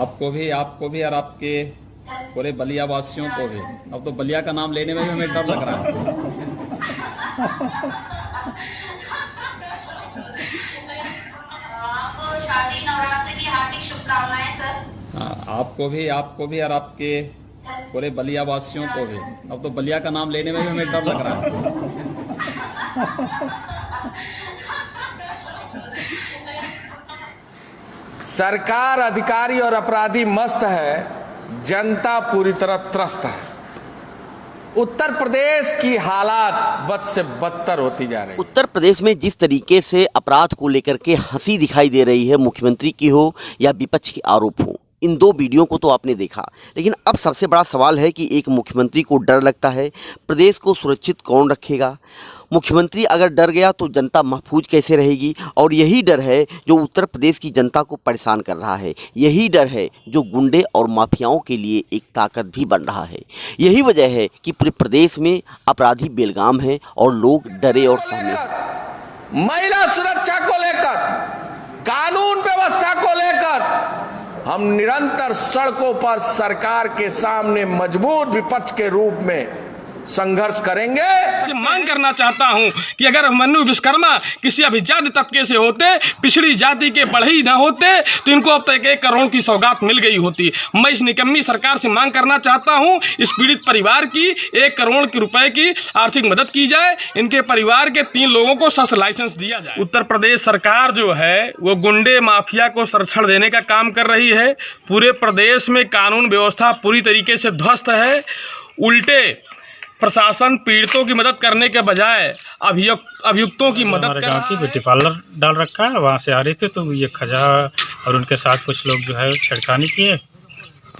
आपको भी और आपके पूरे बलिया वासियों को भी। अब तो बलिया का नाम लेने में भी हमें डर लग रहा है। शारदीय नवरात्रि की हार्दिक शुभकामनाएं सर। आपको भी और आपके पूरे बलिया वासियों को भी। अब तो बलिया का नाम लेने में भी हमें डर लग रहा है। सरकार, अधिकारी और अपराधी मस्त है, जनता पूरी तरह त्रस्त है। उत्तर प्रदेश की हालात बद से बदतर होती जा रही है। उत्तर प्रदेश में जिस तरीके से अपराध को लेकर के हंसी दिखाई दे रही है, मुख्यमंत्री की हो या विपक्ष के आरोप हो, इन दो वीडियो को तो आपने देखा। लेकिन अब सबसे बड़ा सवाल है कि एक मुख्यमंत्री को डर लगता है, प्रदेश को सुरक्षित कौन रखेगा? मुख्यमंत्री अगर डर गया तो जनता महफूज कैसे रहेगी? और यही डर है जो उत्तर प्रदेश की जनता को परेशान कर रहा है। यही डर है जो गुंडे और माफियाओं के लिए एक ताकत भी बन रहा है। यही वजह है कि पूरे प्रदेश में अपराधी बेलगाम हैं और लोग डरे और सहमे हैं। महिला सुरक्षा को लेकर, कानून व्यवस्था को लेकर हम निरंतर सड़कों पर सरकार के सामने मजबूत विपक्ष के रूप में संघर्ष करेंगे। मांग करना चाहता हूं कि अगर मनु विश्वकर्मा किसी अभिजात तबके से होते, पिछड़ी जाति के बढ़ई न होते, तो इनको अब तक 1 करोड़ की सौगात मिल गई होती। मैं इस निकम्मी सरकार से मांग करना चाहता हूं, इस पीड़ित परिवार की 1 करोड़ रुपए की आर्थिक मदद की जाए। इनके परिवार के 3 लोगों को शस्त्र लाइसेंस दिया जाए। उत्तर प्रदेश सरकार जो है वो गुंडे माफिया को संरक्षण देने का काम कर रही है। पूरे प्रदेश में कानून व्यवस्था पूरी तरीके से ध्वस्त है। उल्टे प्रशासन पीड़ितों की मदद करने के बजाय अभियुक्तों की मदद कर रहा है। की ब्यूटी पार्लर डाल रखा है, वहाँ से आ रही थी तो ये खजा और उनके साथ कुछ लोग जो है छेड़खानी किए।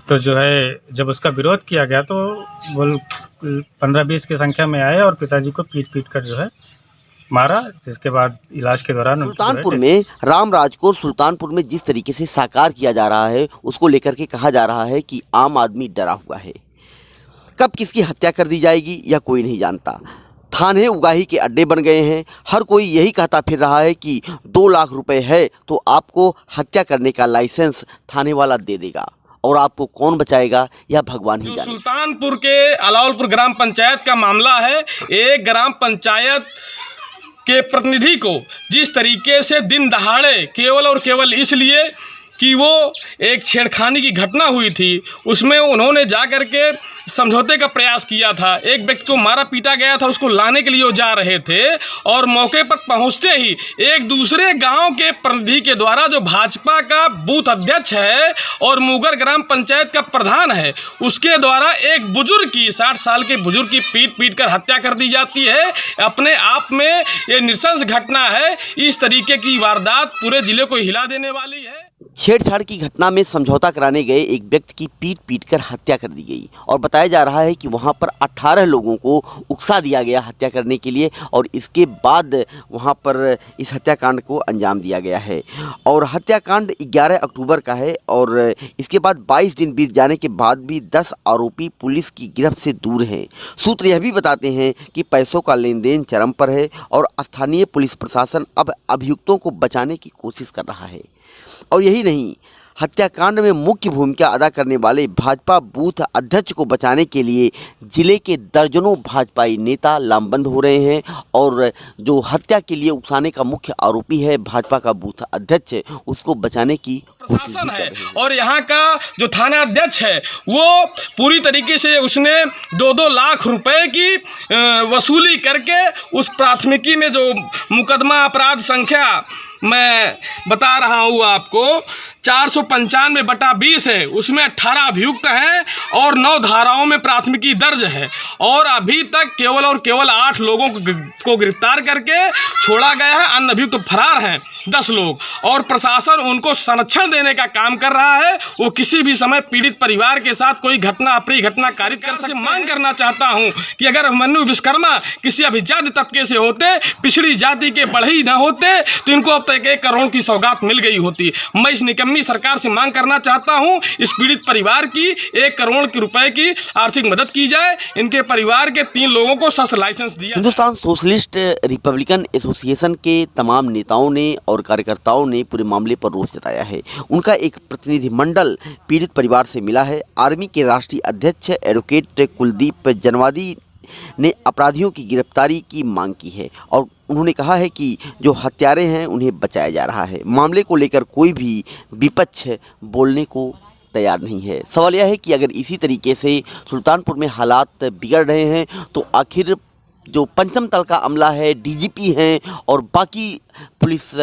तो जो है जब उसका विरोध किया गया तो वो 15-20 की संख्या में आए और पिताजी को पीट कर जो है मारा, जिसके बाद इलाज के दौरान सुल्तानपुर में रामराज को सुल्तानपुर में जिस तरीके से साकार किया जा रहा है, उसको लेकर के कहा जा रहा है कि आम आदमी डरा हुआ है। कब किसकी हत्या कर दी जाएगी या कोई नहीं जानता। थाने उगाही के अड्डे बन गए हैं। हर कोई यही कहता फिर रहा है कि 2 लाख रुपए है तो आपको हत्या करने का लाइसेंस थाने वाला दे देगा, और आपको कौन बचाएगा या भगवान ही जाने। सुल्तानपुर के अलाउलपुर ग्राम पंचायत का मामला है। एक ग्राम पंचायत के प्रतिनिधि को जिस तरीके से दिन दहाड़े केवल और केवल इसलिए कि वो एक छेड़खानी की घटना हुई थी, उसमें उन्होंने जाकर के समझौते का प्रयास किया था। एक व्यक्ति को मारा पीटा गया था, उसको लाने के लिए वो जा रहे थे और मौके पर पहुंचते ही एक दूसरे गांव के प्रतिनिधि के द्वारा, जो भाजपा का बूथ अध्यक्ष है और मुगर ग्राम पंचायत का प्रधान है, उसके द्वारा एक बुजुर्ग की 60 साल के बुजुर्ग की पीट कर हत्या कर दी जाती है। अपने आप में ये नृशंस घटना है। इस तरीके की वारदात पूरे जिले को हिला देने वाली है। छेड़छाड़ की घटना में समझौता कराने गए एक व्यक्ति की पीट कर हत्या कर दी गई और बताया जा रहा है कि वहां पर 18 लोगों को उकसा दिया गया हत्या करने के लिए, और इसके बाद वहां पर इस हत्याकांड को अंजाम दिया गया है। और हत्याकांड 11 अक्टूबर का है और इसके बाद 22 दिन बीत जाने के बाद भी 10 आरोपी पुलिस की गिरफ्त से दूर हैं। सूत्र यह भी बताते हैं कि पैसों का लेन देन चरम पर है और स्थानीय पुलिस प्रशासन अब अभियुक्तों को बचाने की कोशिश कर रहा है। और यही नहीं, हत्याकांड में मुख्य भूमिका अदा करने वाले भाजपा बूथ अध्यक्ष को बचाने के लिए जिले के दर्जनों भाजपाई नेता लामबंद हो रहे हैं, और जो हत्या के लिए उकसाने का मुख्य आरोपी है भाजपा का बूथ अध्यक्ष, उसको बचाने की कोशिश भी कर रहे हैं। और यहाँ का जो थाना अध्यक्ष है वो पूरी तरीके से उसने 2-2 लाख रुपए की वसूली करके उस प्राथमिकी में जो मुकदमा अपराध संख्या मैं बता रहा हूँ आपको 495/20 है, उसमें 18 अभियुक्त हैं और 9 धाराओं में प्राथमिकी दर्ज है। और अभी तक केवल और केवल 8 लोगों को गिरफ्तार करके छोड़ा गया है। अन्य अभियुक्त फरार हैं 10 लोग, और प्रशासन उनको संरक्षण देने का काम कर रहा है। वो किसी भी समय पीड़ित परिवार के साथ कोई घटना अप्रिय घटना कारित कर सकते हैं। मांग करना चाहता हूँ कि अगर मनु विश्वकर्मा किसी अभिजात तबके से होते, पिछड़ी जाति के बढ़ई न होते, तो इनको अब तक 1 करोड़ की सौगात मिल गई होती। मैं इस निकम्मी माननीय सरकार से मांग करना चाहता हूं, इस पीड़ित परिवार की 1 करोड़ रुपए की आर्थिक मदद की जाए। इनके परिवार के 3 लोगों को शस्त्र लाइसेंस दिया। हिंदुस्तान सोशलिस्ट रिपब्लिकन एसोसिएशन के तमाम नेताओं ने और कार्यकर्ताओं ने पूरे मामले पर रोष जताया है। उनका एक प्रतिनिधिमंडल पीड़ित परिवार से मिला है। आर्मी के राष्ट्रीय अध्यक्ष एडवोकेट कुलदीप जनवादी ने अपराधियों की गिरफ्तारी की मांग की है और उन्होंने कहा है कि जो हत्यारे हैं उन्हें बचाया जा रहा है। मामले को लेकर कोई भी विपक्ष बोलने को तैयार नहीं है। सवाल यह है कि अगर इसी तरीके से सुल्तानपुर में हालात बिगड़ रहे हैं तो आखिर जो पंचम तल का अमला है, डीजीपी हैं और बाकी पुलिस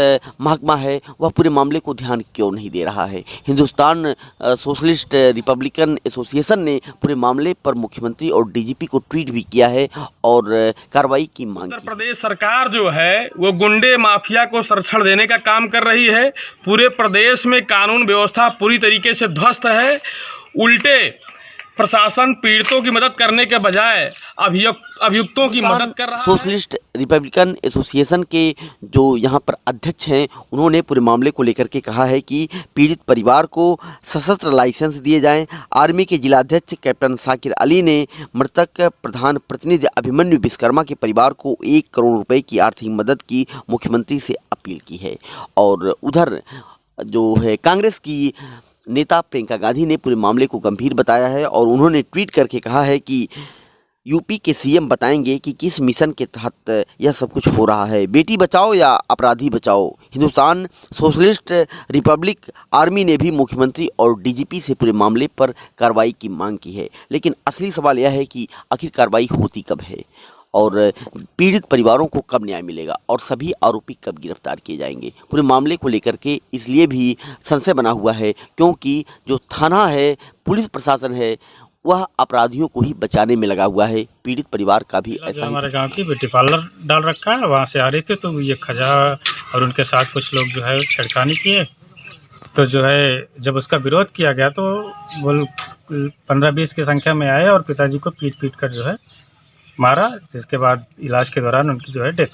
महकमा है, वह पूरे मामले को ध्यान क्यों नहीं दे रहा है। हिंदुस्तान सोशलिस्ट रिपब्लिकन एसोसिएशन ने पूरे मामले पर मुख्यमंत्री और डीजीपी को ट्वीट भी किया है और कार्रवाई की मांग की। उत्तर प्रदेश सरकार जो है वो गुंडे माफिया को संरक्षण देने का काम कर रही है। पूरे प्रदेश में कानून व्यवस्था पूरी तरीके से ध्वस्त है। उल्टे प्रशासन पीड़ितों की मदद करने के बजाय अभियुक्तों की मदद कर रहा है। सोशलिस्ट रिपब्लिकन एसोसिएशन के जो यहाँ पर अध्यक्ष हैं, उन्होंने पूरे मामले को लेकर के कहा है कि पीड़ित परिवार को सशस्त्र लाइसेंस दिए जाएं। आर्मी के जिलाध्यक्ष कैप्टन साकिर अली ने मृतक प्रधान प्रतिनिधि अभिमन्यु विश्वकर्मा के परिवार को 1 करोड़ रुपए की आर्थिक मदद की मुख्यमंत्री से अपील की है। और उधर जो है कांग्रेस की नेता प्रियंका गांधी ने पूरे मामले को गंभीर बताया है और उन्होंने ट्वीट करके कहा है कि यूपी के सीएम बताएंगे कि किस मिशन के तहत यह सब कुछ हो रहा है, बेटी बचाओ या अपराधी बचाओ। हिंदुस्तान सोशलिस्ट रिपब्लिक आर्मी ने भी मुख्यमंत्री और डीजीपी से पूरे मामले पर कार्रवाई की मांग की है। लेकिन असली सवाल यह है कि आखिर कार्रवाई होती कब है और पीड़ित परिवारों को कब न्याय मिलेगा और सभी आरोपी कब गिरफ्तार किए जाएंगे। पूरे मामले को लेकर के इसलिए भी संशय बना हुआ है क्योंकि जो थाना है, पुलिस प्रशासन है, वह अपराधियों को ही बचाने में लगा हुआ है। पीड़ित परिवार का भी ऐसा ही। हमारे गांव की ब्यूटी पार्लर डाल रखा है, वहाँ से आ रही थी तो ये खजा और उनके साथ कुछ लोग जो है छेड़खानी किए। तो जो है जब उसका विरोध किया गया तो वो 15-20 की संख्या में आए और पिताजी को पीट कर जो है मारा, जिसके बाद इलाज के दौरान उनकी जो है डेथ।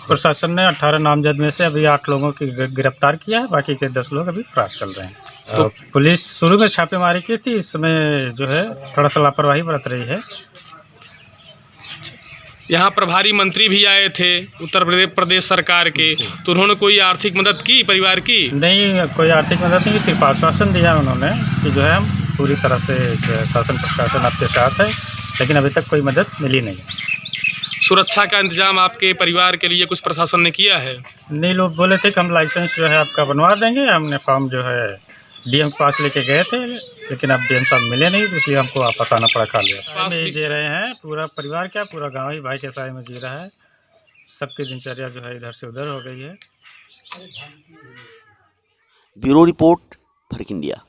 प्रशासन ने 18 नामजद में से अभी 8 लोगों की गिरफ्तार किया है, बाकी के 10 लोग अभी फरार चल रहे हैं। तो पुलिस शुरू में छापेमारी की थी, इस समय जो है थोड़ा सा लापरवाही बरत रही है। यहाँ प्रभारी मंत्री भी आए थे उत्तर प्रदेश सरकार के, तो उन्होंने कोई आर्थिक मदद की परिवार की? नहीं, कोई आर्थिक मदद नहीं, सिर्फ आश्वासन दिया उन्होंने कि जो है हम पूरी तरह से जो है शासन प्रशासन आपके साथ है, लेकिन अभी तक कोई मदद मिली नहीं। सुरक्षा का इंतजाम आपके परिवार के लिए कुछ प्रशासन ने किया है? नहीं, लोग बोले थे कि हम लाइसेंस जो है आपका बनवा देंगे। हमने फॉर्म जो है डीएम के पास लेके गए थे, लेकिन अब डीएम साहब मिले नहीं, तो इसलिए हमको वापस आना पड़ा। खा लिया में जी रहे हैं, पूरा परिवार क्या पूरा गांव ही भाई के साय में जी रहा है। सबकी दिनचर्या जो है इधर से उधर हो गई है। ब्यूरो रिपोर्ट, फर्क इंडिया।